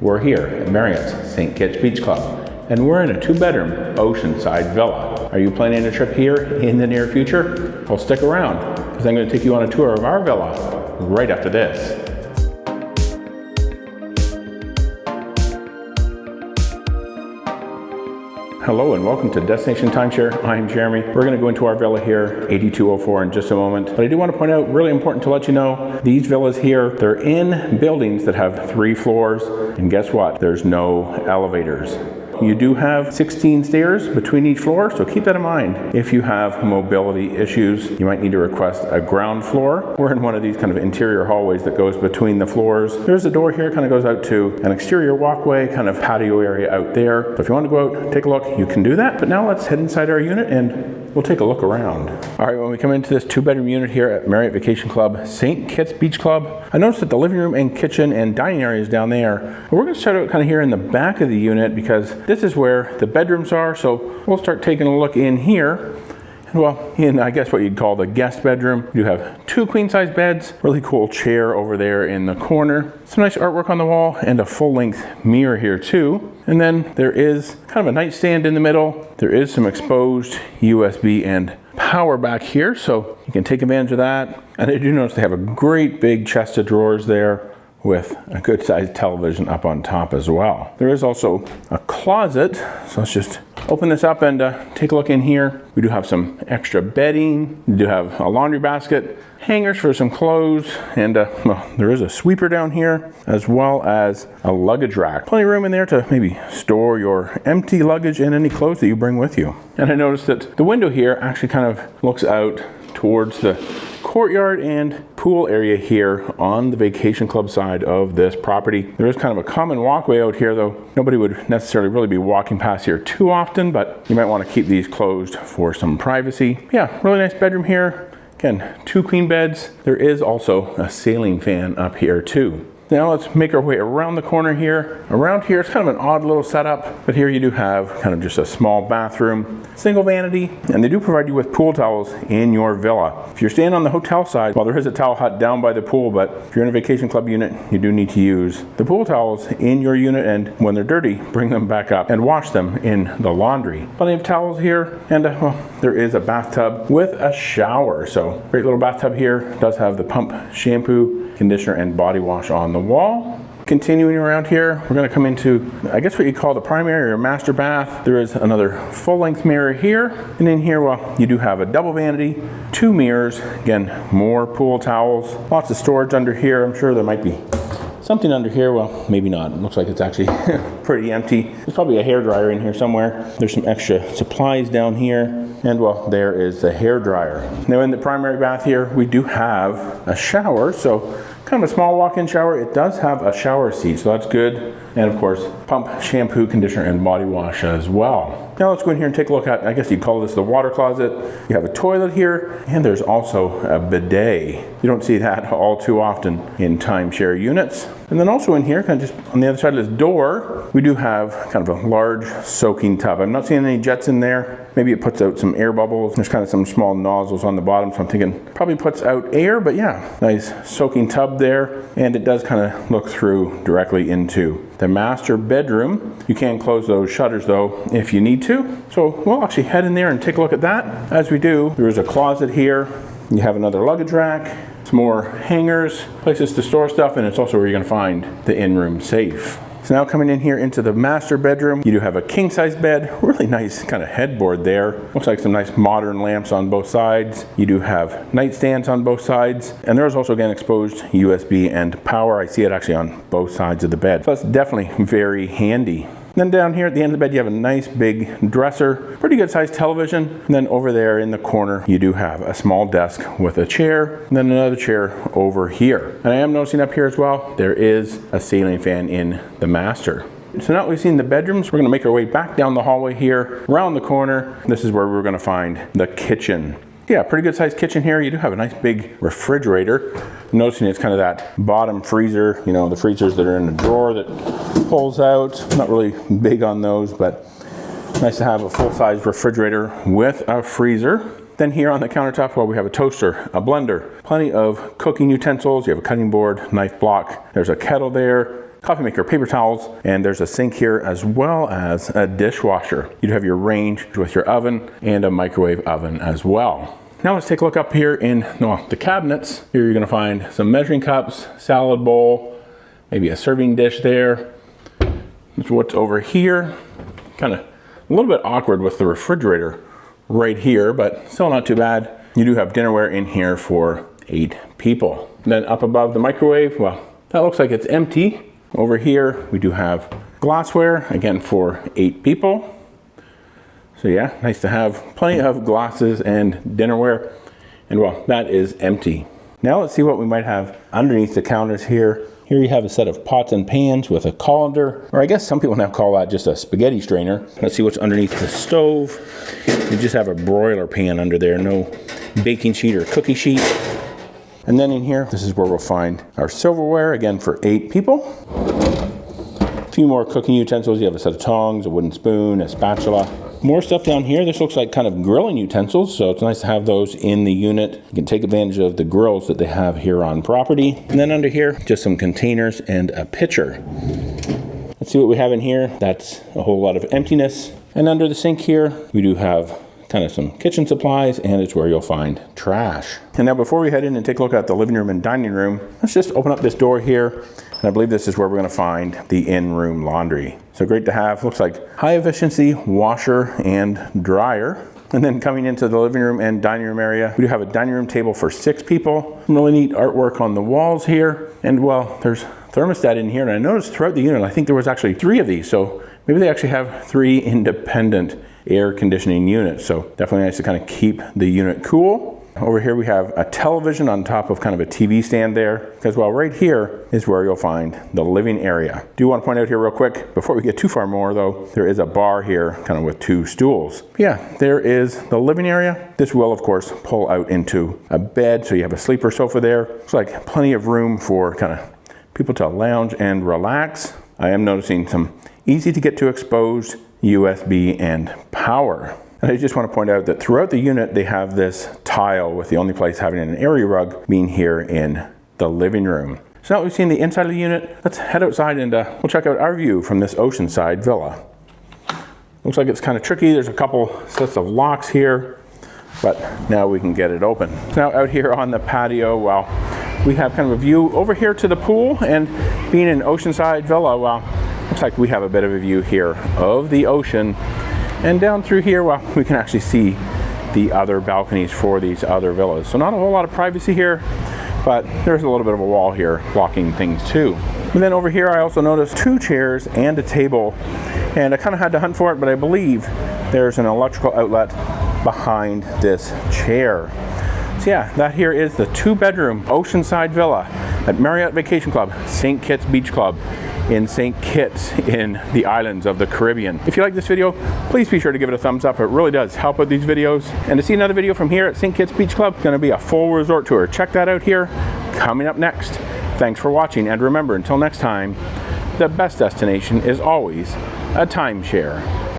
We're here at Marriott's St. Kitts Beach Club, and we're in a 2-bedroom oceanside villa. Are you planning a trip here in the near future? Well, stick around, because I'm going to take you on a tour of our villa right after this. Hello and welcome to Destination Timeshare. I'm Jeremy. We're going to go into our villa here, 8204, in just a moment. But I do want to point out, really important to let you know, these villas here, they're in buildings that have 3 floors. And guess what? There's no elevators. You do have 16 stairs between each floor, so keep that in mind. If you have mobility issues, you might need to request a ground floor. We're in one of these kind of interior hallways that goes between the floors. There's a door here, kind of goes out to an exterior walkway, kind of patio area out there. So if you want to go out, take a look, you can do that. But now let's head inside our unit and we'll take a look around. All right, when we come into this 2-bedroom unit here at Marriott Vacation Club, St. Kitts Beach Club, I noticed that the living room and kitchen and dining area is down there. But we're going to start out kind of here in the back of the unit because this is where the bedrooms are. So we'll start taking a look in here. Well, in I guess what you'd call the guest bedroom, you have 2 queen-size beds, really cool chair over there in the corner, some nice artwork on the wall, and a full-length mirror here too. And then there is kind of a nightstand in the middle. There is some exposed USB and power back here, so you can take advantage of that. And I do notice they have a great big chest of drawers there with a good sized television up on top as well. There is also a closet, so let's just open this up and take a look in here. We do have some extra bedding. We do have a laundry basket, hangers for some clothes, and well, there is a sweeper down here, as well as a luggage rack. Plenty of room in there to maybe store your empty luggage and any clothes that you bring with you. And I noticed that the window here actually kind of looks out towards the courtyard and pool area here on the vacation club side of this property. There is kind of a common walkway out here, though nobody would necessarily really be walking past here too often, but you might want to keep these closed for some privacy. Yeah, really nice bedroom here. Again, 2 queen beds. There is also a ceiling fan up here too. Now let's make our way around the corner here. Around here, it's kind of an odd little setup, but here you do have kind of just a small bathroom, single vanity, and they do provide you with pool towels in your villa. If you're staying on the hotel side, well, there is a towel hut down by the pool, but if you're in a vacation club unit, you do need to use the pool towels in your unit, and when they're dirty, bring them back up and wash them in the laundry. Plenty of towels here, and well, there is a bathtub with a shower. So great little bathtub here. It does have the pump shampoo, conditioner, and body wash on the wall. Continuing around here, we're going to come into, I guess what you call the primary or master bath. There is another full-length mirror here. And in here, well, you do have a double vanity, 2 mirrors, again, more pool towels, lots of storage under here. I'm sure there might be something under here. Well, maybe not. It looks like it's actually pretty empty. There's probably a hairdryer in here somewhere. There's some extra supplies down here. And well, there is the hairdryer. Now in the primary bath here, we do have a shower. So kind of a small walk-in shower. It does have a shower seat, so that's good. And of course, pump, shampoo, conditioner, and body wash as well. Now let's go in here and take a look at, I guess you'd call this the water closet. You have a toilet here, and there's also a bidet. You don't see that all too often in timeshare units. And then also in here, kind of just on the other side of this door, we do have kind of a large soaking tub. I'm not seeing any jets in there. Maybe it puts out some air bubbles. There's kind of some small nozzles on the bottom, so I'm thinking probably puts out air, but yeah, nice soaking tub there. And it does kind of look through directly into the master bedroom. You can close those shutters though if you need to. So we'll actually head in there and take a look at that. As we do, there is a closet here. You have another luggage rack, some more hangers, places to store stuff, and it's also where you're going to find the in-room safe. So now coming in here into the master bedroom, you do have a king-size bed, really nice kind of headboard there. Looks like some nice modern lamps on both sides. You do have nightstands on both sides. And there's also, again, exposed USB and power. I see it actually on both sides of the bed. So that's definitely very handy. Then down here at the end of the bed, you have a nice big dresser, pretty good sized television. And then over there in the corner, you do have a small desk with a chair, and then another chair over here. And I am noticing up here as well, there is a ceiling fan in the master. So now that we've seen the bedrooms, we're gonna make our way back down the hallway here, around the corner. This is where we're gonna find the kitchen. Yeah, pretty good sized kitchen here. You do have a nice big refrigerator. I'm noticing it's kind of that bottom freezer, you know, the freezers that are in the drawer that pulls out. Not really big on those, but nice to have a full-size refrigerator with a freezer. Then here on the countertop, well, we have a toaster, a blender, plenty of cooking utensils. You have a cutting board, knife block. There's a kettle there, coffee maker, paper towels, and there's a sink here as well as a dishwasher. You'd have your range with your oven and a microwave oven as well. Now let's take a look up here in the cabinets. Here you're gonna find some measuring cups, salad bowl, maybe a serving dish there. That's what's over here. Kind of a little bit awkward with the refrigerator right here, but still not too bad. You do have dinnerware in here for 8 people. And then up above the microwave, well, that looks like it's empty. Over here, we do have glassware, again for 8 people. So yeah, nice to have plenty of glasses and dinnerware. And well, that is empty. Now let's see what we might have underneath the counters here. Here you have a set of pots and pans with a colander, or I guess some people now call that just a spaghetti strainer. Let's see what's underneath the stove. You just have a broiler pan under there, no baking sheet or cookie sheet. And then in here, this is where we'll find our silverware, again for 8 people. A few more cooking utensils. You have a set of tongs, a wooden spoon, a spatula. More stuff down here. This looks like kind of grilling utensils, so it's nice to have those in the unit. You can take advantage of the grills that they have here on property. And then under here, just some containers and a pitcher. Let's see what we have in here. That's a whole lot of emptiness. And under the sink here, we do have kind of some kitchen supplies, and it's where you'll find trash. And now before we head in and take a look at the living room and dining room, let's just open up this door here. And I believe this is where we're gonna find the in-room laundry. So great to have, looks like high efficiency washer and dryer. And then coming into the living room and dining room area, we do have a dining room table for 6 people. Some really neat artwork on the walls here. And well, there's thermostat in here. And I noticed throughout the unit, I think there was actually 3 of these. So maybe they actually have 3 independent air conditioning units. So definitely nice to kind of keep the unit cool. Over here we have a television on top of kind of a TV stand there, because well, right here is where you'll find the living area. Do want to point out here real quick, before we get too far more though, there is a bar here kind of with 2 stools. Yeah, there is the living area. This will of course pull out into a bed, so you have a sleeper sofa there. Looks like plenty of room for kind of people to lounge and relax. I am noticing some easy to get to exposed USB and power. And I just want to point out that throughout the unit, they have this tile, with the only place having an area rug being here in the living room. So now we've seen the inside of the unit, let's head outside and we'll check out our view from this oceanside villa. Looks like it's kind of tricky. There's a couple sets of locks here, but now we can get it open. Now out here on the patio, well, we have kind of a view over here to the pool, and being an oceanside villa, well, looks like we have a bit of a view here of the ocean. And down through here, well, we can actually see the other balconies for these other villas. So not a whole lot of privacy here, but there's a little bit of a wall here blocking things too. And then over here, I also noticed 2 chairs and a table, and I kind of had to hunt for it, but I believe there's an electrical outlet behind this chair. So yeah, that here is the 2-bedroom oceanside villa at Marriott Vacation Club, St. Kitts Beach Club in St. Kitts in the islands of the Caribbean. If you like this video, please be sure to give it a thumbs up. It really does help with these videos. And to see another video from here at St. Kitts Beach Club, it's gonna be a full resort tour. Check that out here, coming up next. Thanks for watching, and remember, until next time, the best destination is always a timeshare.